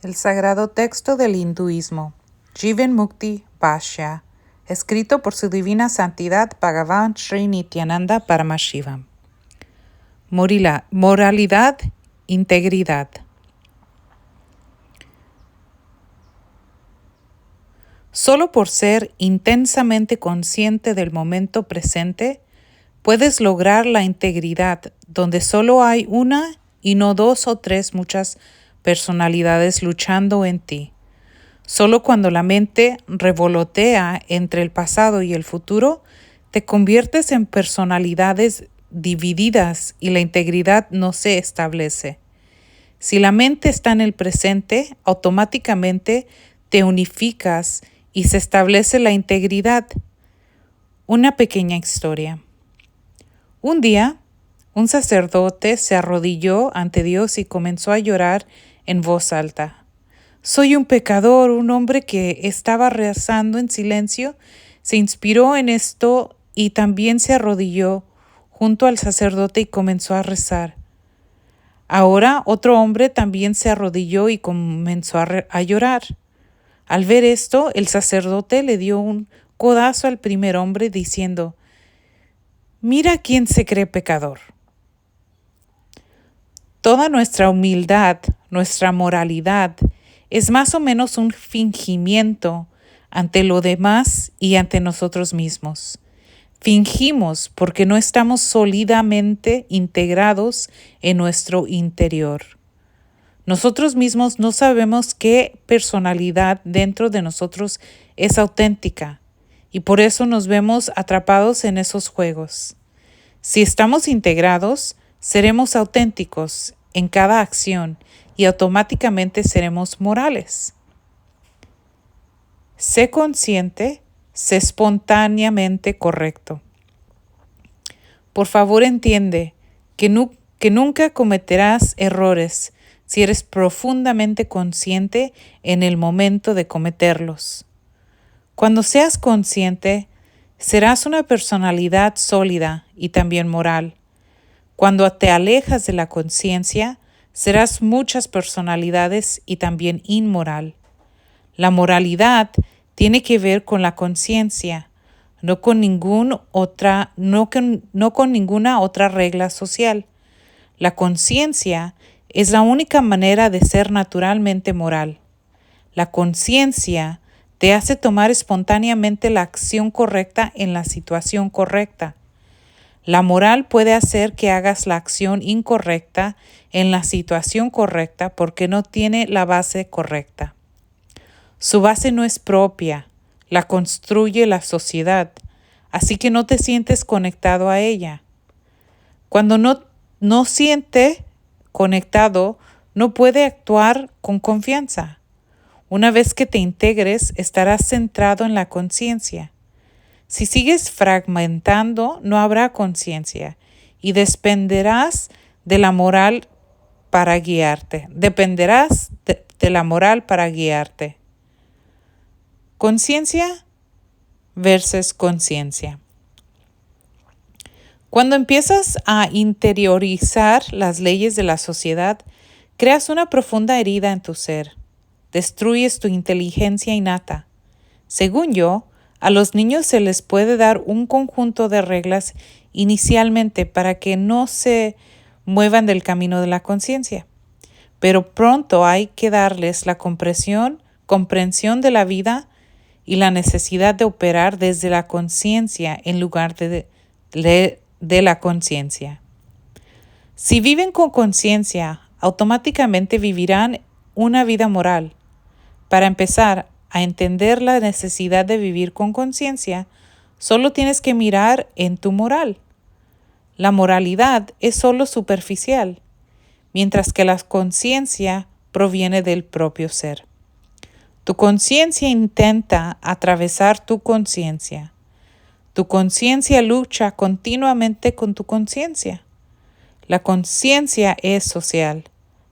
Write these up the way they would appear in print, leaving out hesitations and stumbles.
El sagrado texto del hinduismo, Jivan Mukti Bhashya, escrito por su divina santidad Bhagavan Sri Nityananda Paramashivam. Moralidad, integridad. Solo por ser intensamente consciente del momento presente, puedes lograr la integridad, donde solo hay una y no dos o tres muchas personalidades luchando en ti. Solo cuando la mente revolotea entre el pasado y el futuro, te conviertes en personalidades divididas y la integridad no se establece. Si la mente está en el presente, automáticamente te unificas y se establece la integridad. Una pequeña historia. Un día, un sacerdote se arrodilló ante Dios y comenzó a llorar en voz alta. Soy un pecador, un hombre que estaba rezando en silencio, se inspiró en esto y también se arrodilló junto al sacerdote y comenzó a rezar. Ahora otro hombre también se arrodilló y comenzó a llorar. Al ver esto, el sacerdote le dio un codazo al primer hombre diciendo, «Mira quién se cree pecador». Toda nuestra humildad, nuestra moralidad, es más o menos un fingimiento ante lo demás y ante nosotros mismos. Fingimos porque no estamos sólidamente integrados en nuestro interior. Nosotros mismos no sabemos qué personalidad dentro de nosotros es auténtica y por eso nos vemos atrapados en esos juegos. Si estamos integrados, seremos auténticos en cada acción y automáticamente seremos morales. Sé consciente, sé espontáneamente correcto. Por favor, entiende que nunca cometerás errores si eres profundamente consciente en el momento de cometerlos. Cuando seas consciente, serás una personalidad sólida y también moral. Cuando te alejas de la conciencia, serás muchas personalidades y también inmoral. La moralidad tiene que ver con la conciencia, no con ninguna otra regla social. La conciencia es la única manera de ser naturalmente moral. La conciencia te hace tomar espontáneamente la acción correcta en la situación correcta. La moral puede hacer que hagas la acción incorrecta en la situación correcta porque no tiene la base correcta. Su base no es propia, la construye la sociedad, así que no te sientes conectado a ella. Cuando no siente conectado, no puede actuar con confianza. Una vez que te integres, estarás centrado en la conciencia. Si sigues fragmentando, no habrá conciencia y dependerás de la moral para guiarte. De la moral para guiarte. Conciencia versus conciencia. Cuando empiezas a interiorizar las leyes de la sociedad, creas una profunda herida en tu ser. Destruyes tu inteligencia innata. Según yo, a los niños se les puede dar un conjunto de reglas inicialmente para que no se muevan del camino de la conciencia. Pero pronto hay que darles la comprensión de la vida y la necesidad de operar desde la conciencia en lugar de la conciencia. Si viven con conciencia, automáticamente vivirán una vida moral. Para empezar a entender la necesidad de vivir con conciencia, solo tienes que mirar en tu moral. La moralidad es solo superficial, mientras que la conciencia proviene del propio ser. Tu conciencia intenta atravesar tu conciencia. Tu conciencia lucha continuamente con tu conciencia. La conciencia es social.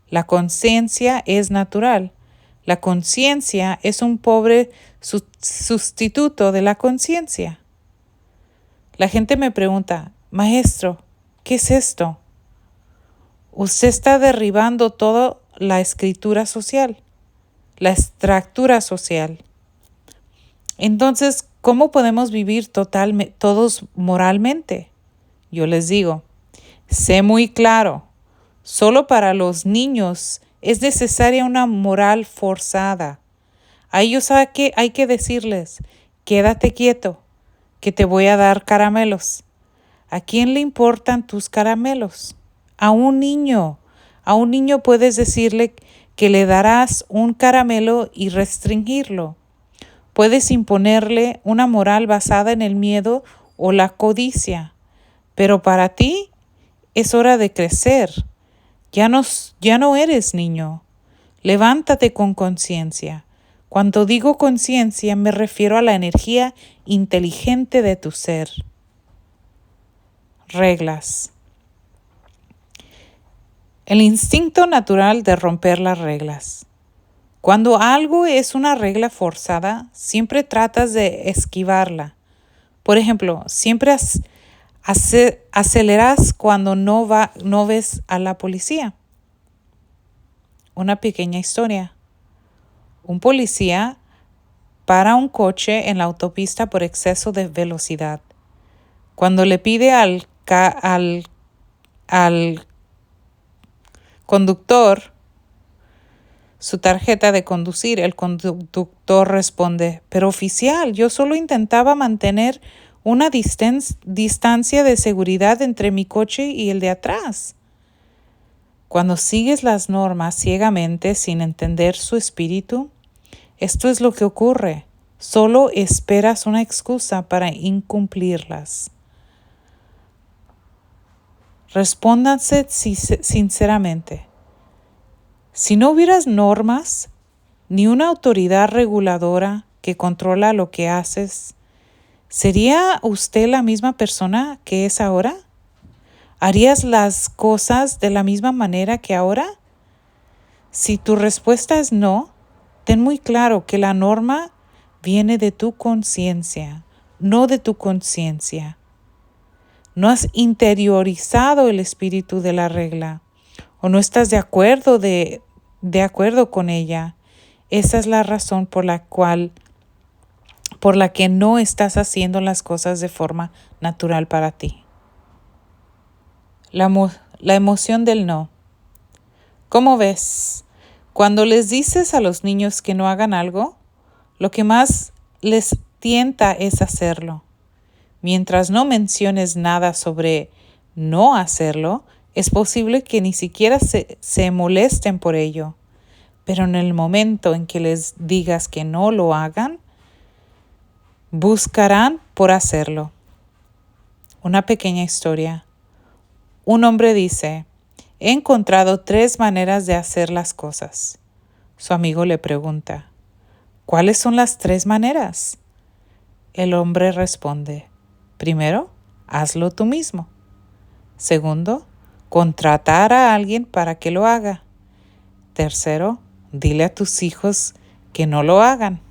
La conciencia es natural. La conciencia es un pobre sustituto de la conciencia. La gente me pregunta, maestro, ¿qué es esto? Usted está derribando toda la escritura social. la estructura social. Entonces, ¿cómo podemos vivir todos moralmente? Yo les digo, sé muy claro, solo para los niños es necesaria una moral forzada. A ellos hay que decirles, quédate quieto, que te voy a dar caramelos. ¿A quién le importan tus caramelos? A un niño puedes decirle que le darás un caramelo y restringirlo. Puedes imponerle una moral basada en el miedo o la codicia. Pero para ti es hora de crecer. Ya no eres niño. Levántate con conciencia. Cuando digo conciencia me refiero a la energía inteligente de tu ser. Reglas. El instinto natural de romper las reglas. Cuando algo es una regla forzada, siempre tratas de esquivarla. Por ejemplo, siempre aceleras cuando no ves a la policía. Una pequeña historia. Un policía para un coche en la autopista por exceso de velocidad. Cuando le pide al conductor su tarjeta de conducir, el conductor responde, pero oficial, yo solo intentaba mantener una distancia de seguridad entre mi coche y el de atrás. Cuando sigues las normas ciegamente sin entender su espíritu, esto es lo que ocurre. Solo esperas una excusa para incumplirlas. Respóndanse sinceramente. Si no hubieras normas, ni una autoridad reguladora que controla lo que haces, ¿sería usted la misma persona que es ahora? ¿Harías las cosas de la misma manera que ahora? Si tu respuesta es no, ten muy claro que la norma viene de tu conciencia, no de tu conciencia. No has interiorizado el espíritu de la regla o no estás de acuerdo con ella. Esa es la razón por la que no estás haciendo las cosas de forma natural para ti. La emoción del no. ¿Cómo ves? Cuando les dices a los niños que no hagan algo, lo que más les tienta es hacerlo. Mientras no menciones nada sobre no hacerlo, es posible que ni siquiera se molesten por ello. Pero en el momento en que les digas que no lo hagan, buscarán por hacerlo. Una pequeña historia. Un hombre dice, he encontrado 3 maneras de hacer las cosas. Su amigo le pregunta, ¿cuáles son las 3 maneras? El hombre responde, primero, hazlo tú mismo. Segundo, contratar a alguien para que lo haga. Tercero, dile a tus hijos que no lo hagan.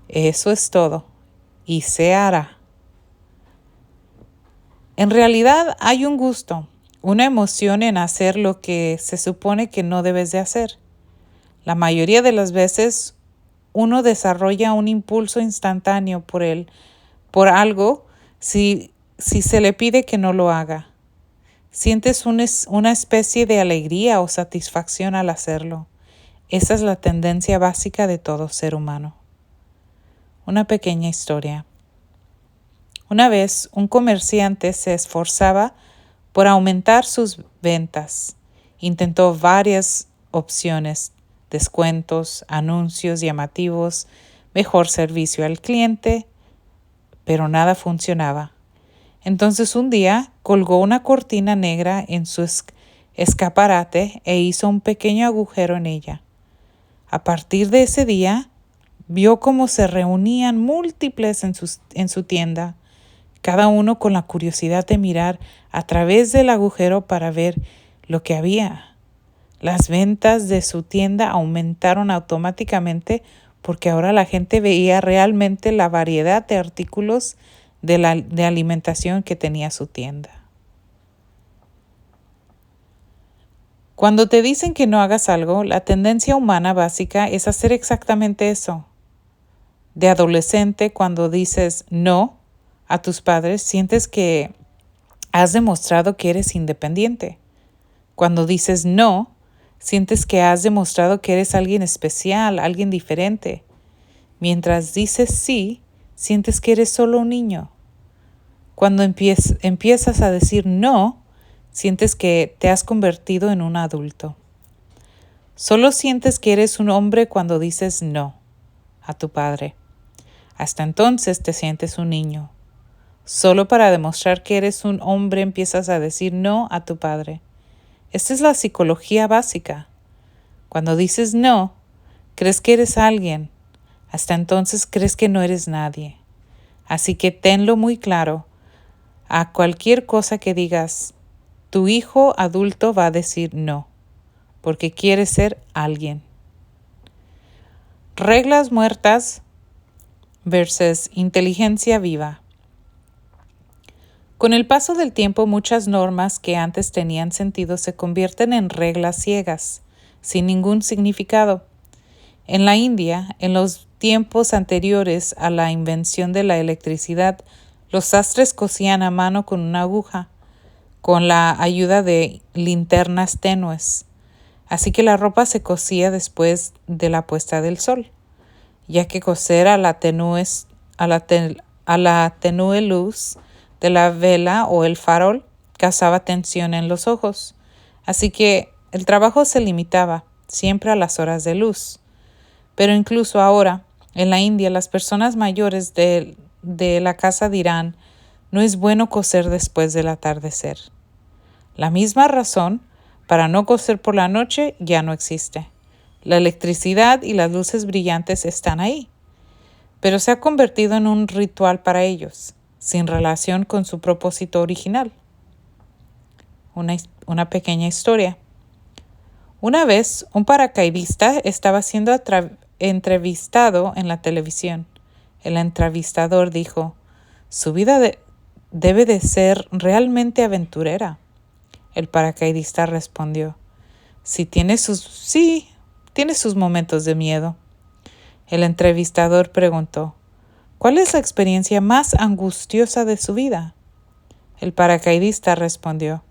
Eso es todo, y se hará. En realidad hay un gusto, una emoción en hacer lo que se supone que no debes de hacer. La mayoría de las veces uno desarrolla un impulso instantáneo por algo si se le pide que no lo haga. Sientes una especie de alegría o satisfacción al hacerlo. Esa es la tendencia básica de todo ser humano. Una pequeña historia. Una vez un comerciante se esforzaba por aumentar sus ventas. Intentó varias opciones, descuentos, anuncios llamativos, mejor servicio al cliente, pero nada funcionaba. Entonces un día colgó una cortina negra en su escaparate e hizo un pequeño agujero en ella. A partir de ese día, vio cómo se reunían múltiples en su tienda, cada uno con la curiosidad de mirar a través del agujero para ver lo que había. Las ventas de su tienda aumentaron automáticamente porque ahora la gente veía realmente la variedad de artículos de alimentación que tenía su tienda. Cuando te dicen que no hagas algo, la tendencia humana básica es hacer exactamente eso. De adolescente, cuando dices no a tus padres, sientes que has demostrado que eres independiente. Cuando dices no, sientes que has demostrado que eres alguien especial, alguien diferente. Mientras dices sí, sientes que eres solo un niño. Cuando empiezas a decir no, sientes que te has convertido en un adulto. Solo sientes que eres un hombre cuando dices no a tu padre. Hasta entonces te sientes un niño. Solo para demostrar que eres un hombre empiezas a decir no a tu padre. Esta es la psicología básica. Cuando dices no, crees que eres alguien. Hasta entonces crees que no eres nadie. Así que tenlo muy claro. A cualquier cosa que digas, tu hijo adulto va a decir no, porque quiere ser alguien. Reglas muertas versus inteligencia viva. Con el paso del tiempo, muchas normas que antes tenían sentido se convierten en reglas ciegas, sin ningún significado. En la India, en los tiempos anteriores a la invención de la electricidad, los sastres cosían a mano con una aguja, con la ayuda de linternas tenues. Así que la ropa se cosía después de la puesta del sol, ya que coser a la tenue luz de la vela o el farol causaba tensión en los ojos. Así que el trabajo se limitaba siempre a las horas de luz. Pero incluso ahora, en la India, las personas mayores de la casa dirán, no es bueno coser después del atardecer. La misma razón para no coser por la noche ya no existe. La electricidad y las luces brillantes están ahí, pero se ha convertido en un ritual para ellos, sin relación con su propósito original. Una pequeña historia. Una vez, un paracaidista estaba siendo entrevistado en la televisión. El entrevistador dijo, su vida debe de ser realmente aventurera. El paracaidista respondió, sí, tiene sus momentos de miedo. El entrevistador preguntó, ¿cuál es la experiencia más angustiosa de su vida? El paracaidista respondió,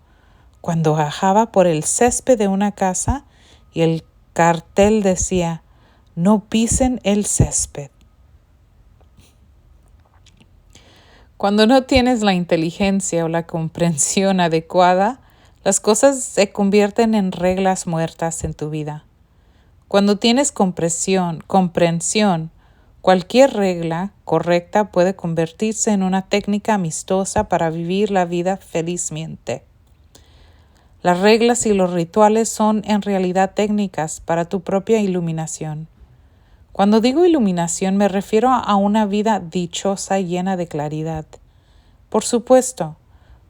cuando bajaba por el césped de una casa y el cartel decía, no pisen el césped. Cuando no tienes la inteligencia o la comprensión adecuada, las cosas se convierten en reglas muertas en tu vida. Cuando tienes comprensión, cualquier regla correcta puede convertirse en una técnica amistosa para vivir la vida felizmente. Las reglas y los rituales son en realidad técnicas para tu propia iluminación. Cuando digo iluminación me refiero a una vida dichosa llena de claridad. Por supuesto,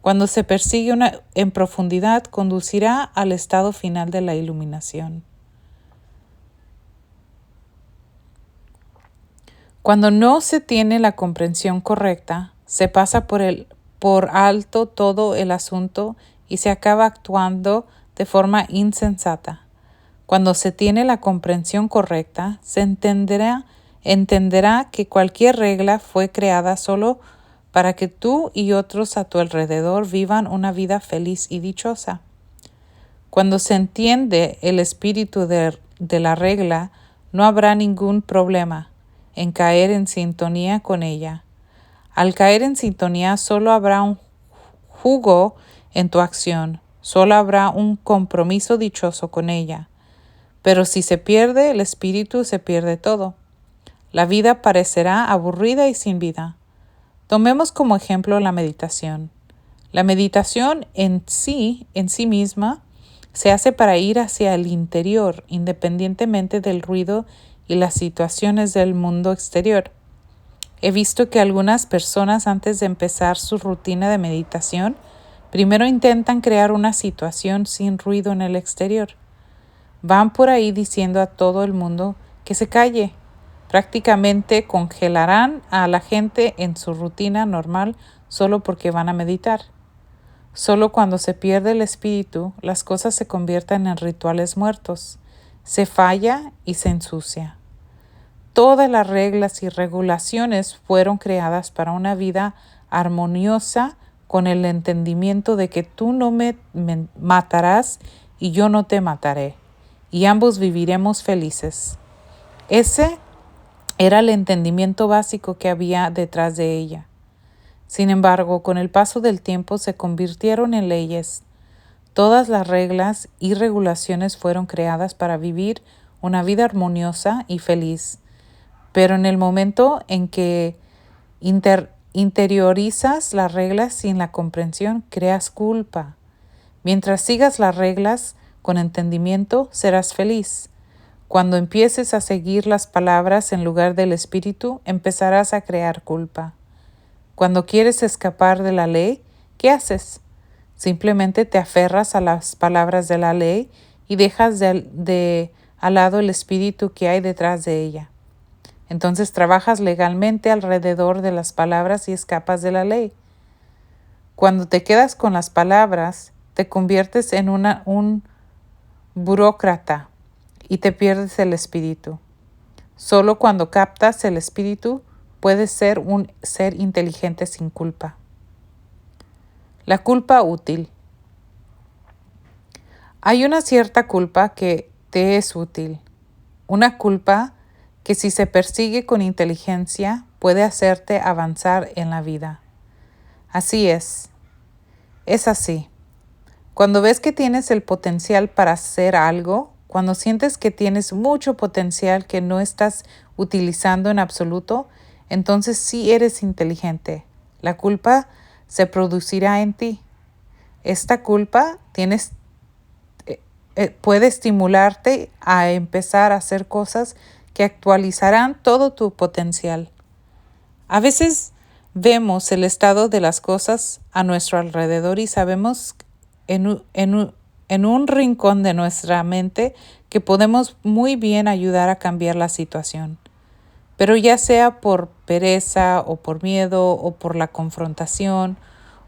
cuando se persigue en profundidad, conducirá al estado final de la iluminación. Cuando no se tiene la comprensión correcta, se pasa por alto todo el asunto y se acaba actuando de forma insensata. Cuando se tiene la comprensión correcta, se entenderá que cualquier regla fue creada solo para que tú y otros a tu alrededor vivan una vida feliz y dichosa. Cuando se entiende el espíritu de la regla, no habrá ningún problema en caer en sintonía con ella. Al caer en sintonía, solo habrá un jugo en tu acción, solo habrá un compromiso dichoso con ella. Pero si se pierde el espíritu, se pierde todo. La vida parecerá aburrida y sin vida. Tomemos como ejemplo la meditación. La meditación en sí misma se hace para ir hacia el interior, independientemente del ruido y las situaciones del mundo exterior. He visto que algunas personas antes de empezar su rutina de meditación, primero intentan crear una situación sin ruido en el exterior. Van por ahí diciendo a todo el mundo que se calle. Prácticamente congelarán a la gente en su rutina normal solo porque van a meditar. Solo cuando se pierde el espíritu, las cosas se convierten en rituales muertos, se falla y se ensucia. Todas las reglas y regulaciones fueron creadas para una vida armoniosa con el entendimiento de que tú no me matarás y yo no te mataré, y ambos viviremos felices. Ese era el entendimiento básico que había detrás de ella. Sin embargo, con el paso del tiempo se convirtieron en leyes. Todas las reglas y regulaciones fueron creadas para vivir una vida armoniosa y feliz. Pero en el momento en que interiorizas las reglas sin la comprensión, creas culpa. Mientras sigas las reglas con entendimiento, serás feliz. Cuando empieces a seguir las palabras en lugar del espíritu, empezarás a crear culpa. Cuando quieres escapar de la ley, ¿qué haces? Simplemente te aferras a las palabras de la ley y dejas al lado el espíritu que hay detrás de ella. Entonces trabajas legalmente alrededor de las palabras y escapas de la ley. Cuando te quedas con las palabras, te conviertes en un burócrata y te pierdes el espíritu. Solo cuando captas el espíritu puedes ser un ser inteligente sin culpa. La culpa útil. Hay una cierta culpa que te es útil. Una culpa que si se persigue con inteligencia puede hacerte avanzar en la vida. Así es. Es así. Cuando ves que tienes el potencial para hacer algo, cuando sientes que tienes mucho potencial que no estás utilizando en absoluto, entonces sí eres inteligente. La culpa se producirá en ti. Esta culpa puede estimularte a empezar a hacer cosas que actualizarán todo tu potencial. A veces vemos el estado de las cosas a nuestro alrededor y sabemos en un rincón de nuestra mente que podemos muy bien ayudar a cambiar la situación. Pero ya sea por pereza o por miedo o por la confrontación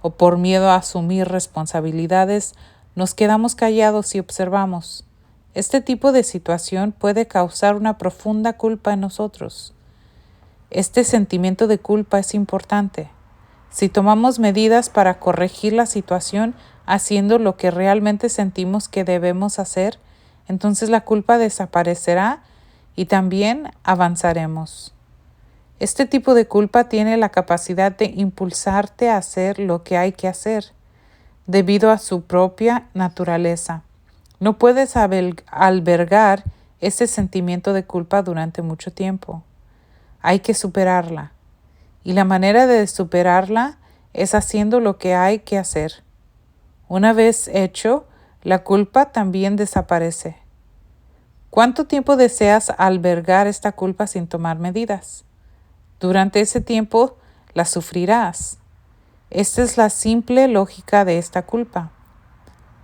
o por miedo a asumir responsabilidades, nos quedamos callados y observamos. Este tipo de situación puede causar una profunda culpa en nosotros. Este sentimiento de culpa es importante. Si tomamos medidas para corregir la situación haciendo lo que realmente sentimos que debemos hacer, entonces la culpa desaparecerá y también avanzaremos. Este tipo de culpa tiene la capacidad de impulsarte a hacer lo que hay que hacer, debido a su propia naturaleza. No puedes albergar ese sentimiento de culpa durante mucho tiempo. Hay que superarla. Y la manera de superarla es haciendo lo que hay que hacer. Una vez hecho, la culpa también desaparece. ¿Cuánto tiempo deseas albergar esta culpa sin tomar medidas? Durante ese tiempo la sufrirás. Esta es la simple lógica de esta culpa.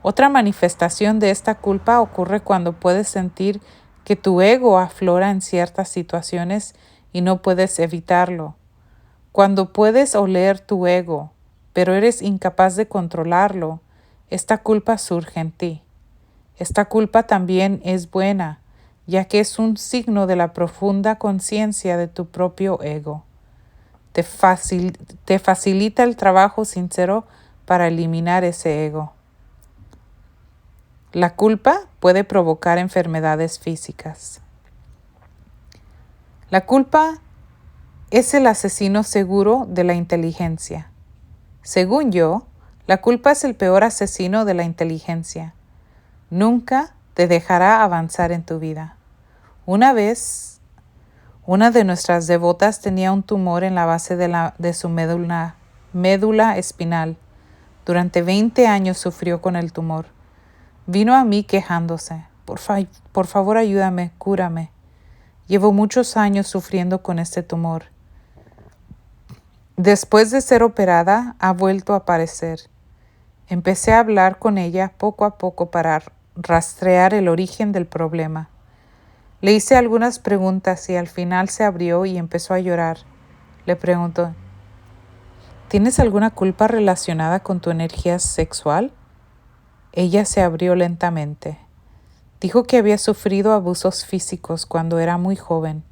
Otra manifestación de esta culpa ocurre cuando puedes sentir que tu ego aflora en ciertas situaciones y no puedes evitarlo. Cuando puedes oler tu ego, pero eres incapaz de controlarlo, esta culpa surge en ti. Esta culpa también es buena, ya que es un signo de la profunda conciencia de tu propio ego. Te facilita el trabajo sincero para eliminar ese ego. La culpa puede provocar enfermedades físicas. La culpa es el asesino seguro de la inteligencia. Según yo, la culpa es el peor asesino de la inteligencia. Nunca te dejará avanzar en tu vida. Una vez, una de nuestras devotas tenía un tumor en la base de su médula espinal. Durante 20 años sufrió con el tumor. Vino a mí quejándose. Por favor, ayúdame, cúrame. Llevo muchos años sufriendo con este tumor. Después de ser operada, ha vuelto a aparecer. Empecé a hablar con ella poco a poco para rastrear el origen del problema. Le hice algunas preguntas y al final se abrió y empezó a llorar. Le preguntó, ¿Tienes alguna culpa relacionada con tu energía sexual? Ella se abrió lentamente. Dijo que había sufrido abusos físicos cuando era muy joven.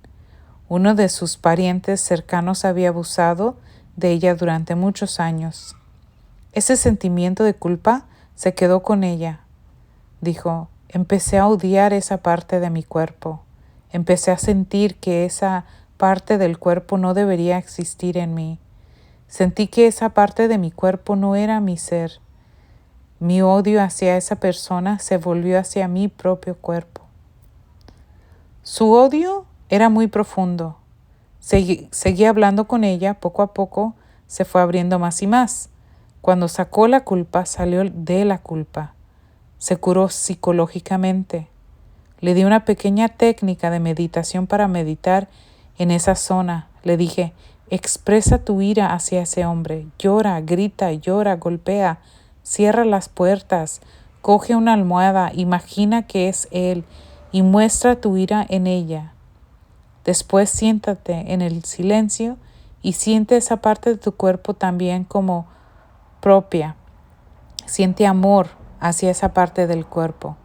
Uno de sus parientes cercanos había abusado de ella durante muchos años. Ese sentimiento de culpa se quedó con ella. Dijo, empecé a odiar esa parte de mi cuerpo. Empecé a sentir que esa parte del cuerpo no debería existir en mí. Sentí que esa parte de mi cuerpo no era mi ser. Mi odio hacia esa persona se volvió hacia mi propio cuerpo. Su odio era muy profundo. Seguí hablando con ella, poco a poco se fue abriendo más y más. Cuando sacó la culpa, salió de la culpa. Se curó psicológicamente. Le di una pequeña técnica de meditación para meditar en esa zona. Le dije, expresa tu ira hacia ese hombre. Llora, grita, llora, golpea. Cierra las puertas. Coge una almohada. Imagina que es él y muestra tu ira en ella. Después siéntate en el silencio y siente esa parte de tu cuerpo también como propia. Siente amor hacia esa parte del cuerpo.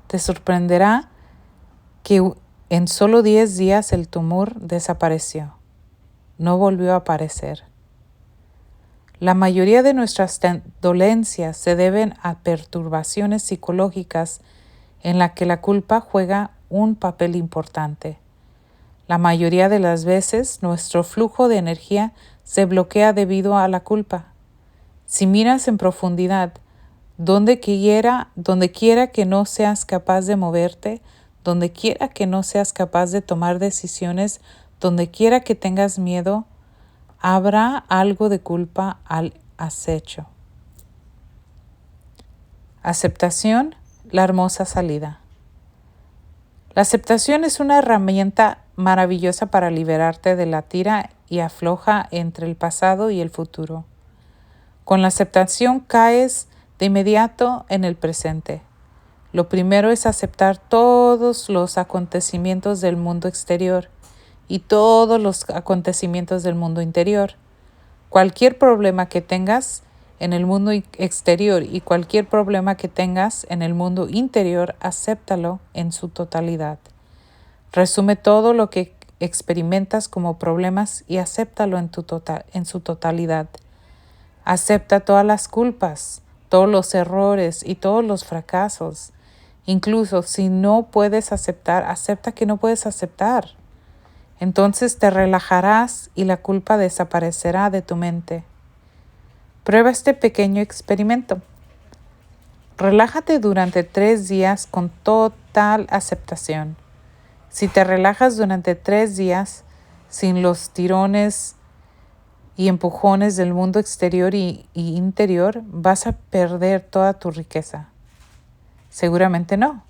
Te sorprenderá que en solo 10 días el tumor desapareció. No volvió a aparecer. La mayoría de nuestras dolencias se deben a perturbaciones psicológicas en las que la culpa juega un papel importante. La mayoría de las veces nuestro flujo de energía se bloquea debido a la culpa. Si miras en profundidad, donde quiera que no seas capaz de moverte, donde quiera que no seas capaz de tomar decisiones, donde quiera que tengas miedo, habrá algo de culpa al acecho. Aceptación, la hermosa salida. La aceptación es una herramienta maravillosa para liberarte de la tira y afloja entre el pasado y el futuro. Con la aceptación caes de inmediato en el presente. Lo primero es aceptar todos los acontecimientos del mundo exterior y todos los acontecimientos del mundo interior. Cualquier problema que tengas en el mundo exterior y cualquier problema que tengas en el mundo interior, acéptalo en su totalidad. Resume todo lo que experimentas como problemas y acéptalo en su totalidad. Acepta todas las culpas, todos los errores y todos los fracasos. Incluso si no puedes aceptar, acepta que no puedes aceptar. Entonces te relajarás y la culpa desaparecerá de tu mente. Prueba este pequeño experimento. Relájate durante 3 días con total aceptación. Si te relajas durante 3 días sin los tirones y empujones del mundo exterior y interior, vas a perder toda tu riqueza. Seguramente no.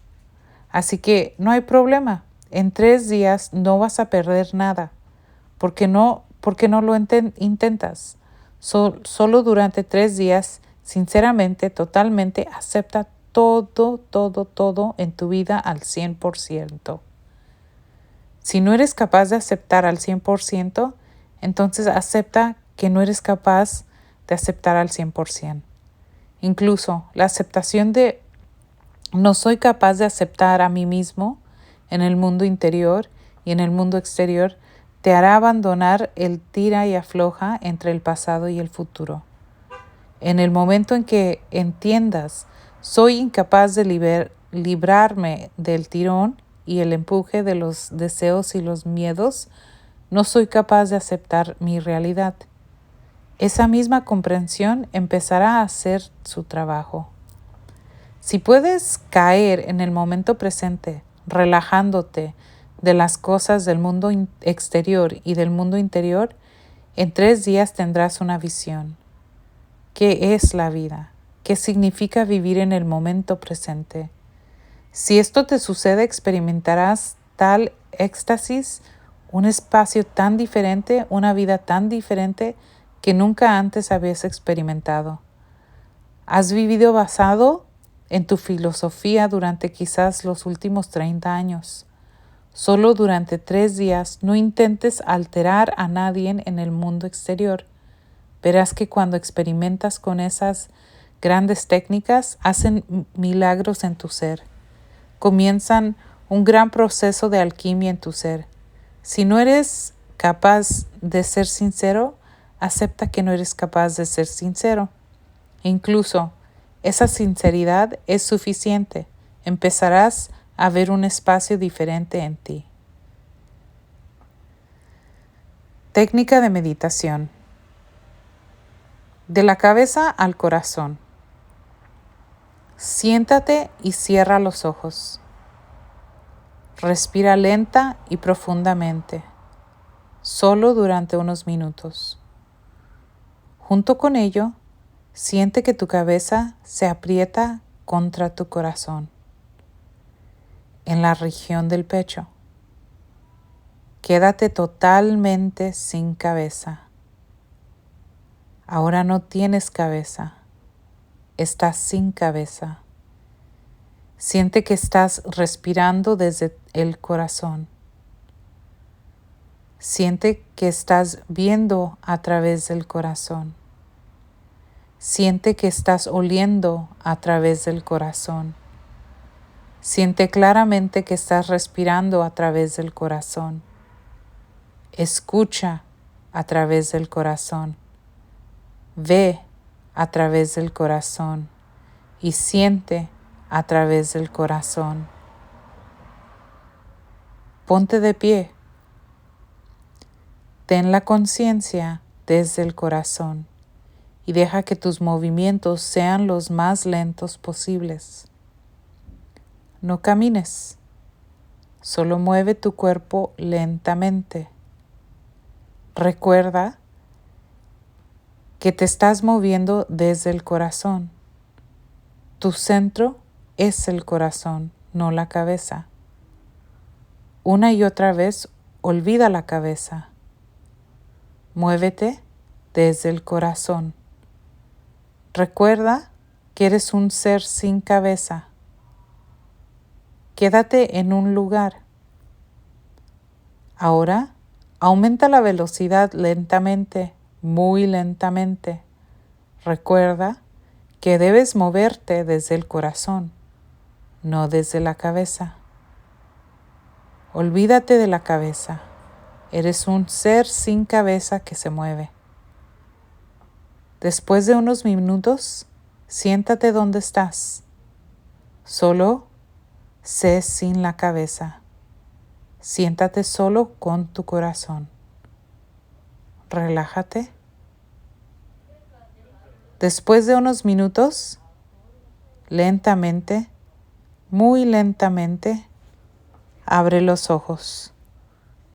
Así que no hay problema. En 3 días no vas a perder nada. ¿Por qué no lo intentas? Solo durante 3 días, sinceramente, totalmente, acepta todo en tu vida al 100%. Si no eres capaz de aceptar al 100%, entonces acepta que no eres capaz de aceptar al 100%. Incluso la aceptación de no soy capaz de aceptar a mí mismo en el mundo interior y en el mundo exterior te hará abandonar el tira y afloja entre el pasado y el futuro. En el momento en que entiendas, soy incapaz de librarme del tirón y el empuje de los deseos y los miedos, no soy capaz de aceptar mi realidad. Esa misma comprensión empezará a hacer su trabajo. Si puedes caer en el momento presente, relajándote de las cosas del mundo exterior y del mundo interior, en 3 días tendrás una visión. ¿Qué es la vida? ¿Qué significa vivir en el momento presente? Si esto te sucede, experimentarás tal éxtasis, un espacio tan diferente, una vida tan diferente que nunca antes habías experimentado. Has vivido basado en tu filosofía durante quizás los últimos 30 años. Solo durante 3 días no intentes alterar a nadie en el mundo exterior. Verás que cuando experimentas con esas grandes técnicas, hacen milagros en tu ser. Comienzan un gran proceso de alquimia en tu ser. Si no eres capaz de ser sincero, acepta que no eres capaz de ser sincero. Incluso esa sinceridad es suficiente. Empezarás a ver un espacio diferente en ti. Técnica de meditación. De la cabeza al corazón. Siéntate y cierra los ojos. Respira lenta y profundamente, solo durante unos minutos. Junto con ello, siente que tu cabeza se aprieta contra tu corazón, en la región del pecho. Quédate totalmente sin cabeza. Ahora no tienes cabeza, estás sin cabeza. Siente que estás respirando desde el corazón. Siente que estás viendo a través del corazón. Siente que estás oliendo a través del corazón. Siente claramente que estás respirando a través del corazón. Escucha a través del corazón. Ve a través del corazón y siente a través del corazón. Ponte de pie. Ten la conciencia desde el corazón y deja que tus movimientos sean los más lentos posibles. No camines, solo mueve tu cuerpo lentamente. Recuerda que te estás moviendo desde el corazón. Tu centro es el corazón, no la cabeza. Una y otra vez, olvida la cabeza. Muévete desde el corazón. Recuerda que eres un ser sin cabeza. Quédate en un lugar. Ahora, aumenta la velocidad lentamente, muy lentamente. Recuerda que debes moverte desde el corazón, no desde la cabeza. Olvídate de la cabeza. Eres un ser sin cabeza que se mueve. Después de unos minutos, siéntate donde estás. Solo sé sin la cabeza. Siéntate solo con tu corazón. Relájate. Después de unos minutos, lentamente, muy lentamente, abre los ojos.